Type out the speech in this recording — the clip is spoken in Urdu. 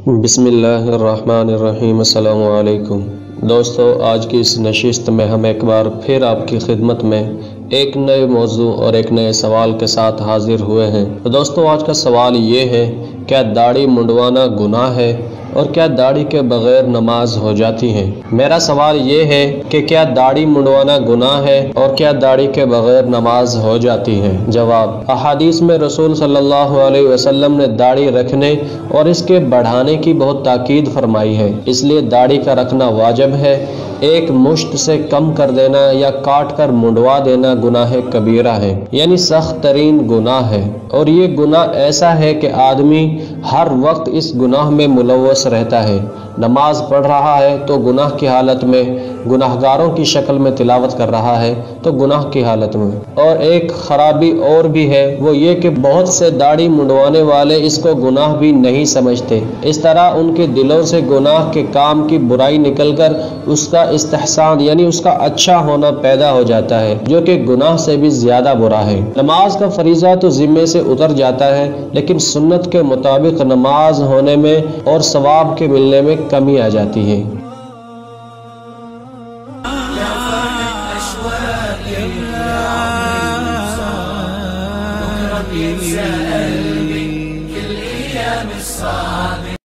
بسم اللہ الرحمن الرحیم۔ السلام علیکم دوستو، آج کی اس نشست میں ہم ایک بار پھر آپ کی خدمت میں ایک نئے موضوع اور ایک نئے سوال کے ساتھ حاضر ہوئے ہیں۔ تو دوستو، آج کا سوال یہ ہے، کیا داڑھی منڈوانا گناہ ہے اور کیا داڑھی کے بغیر نماز ہو جاتی ہے؟ میرا سوال یہ ہے کہ کیا داڑھی منڈوانا گناہ ہے اور کیا داڑھی کے بغیر نماز ہو جاتی ہے؟ جواب: احادیث میں رسول صلی اللہ علیہ وسلم نے داڑھی رکھنے اور اس کے بڑھانے کی بہت تاکید فرمائی ہے، اس لیے داڑھی کا رکھنا واجب ہے۔ ایک مشت سے کم کر دینا یا کاٹ کر منڈوا دینا گناہ کبیرہ ہے، یعنی سخت ترین گناہ ہے، اور یہ گناہ ایسا ہے کہ آدمی ہر وقت اس گناہ میں ملوث رہتا ہے۔ نماز پڑھ رہا ہے تو گناہ کی حالت میں، گناہگاروں کی شکل میں تلاوت کر رہا ہے تو گناہ کی حالت میں۔ اور ایک خرابی اور بھی ہے، وہ یہ کہ بہت سے داڑھی منڈوانے والے اس کو گناہ بھی نہیں سمجھتے۔ اس طرح ان کے دلوں سے گناہ کے کام کی برائی نکل کر اس کا استحسان یعنی اس کا اچھا ہونا پیدا ہو جاتا ہے، جو کہ گناہ سے بھی زیادہ برا ہے۔ نماز کا فریضہ تو ذمے سے اتر جاتا ہے، لیکن سنت کے مطابق نماز ہونے میں اور ثواب کے ملنے میں کمی آ جاتی ہے۔ كل أيام الصلاة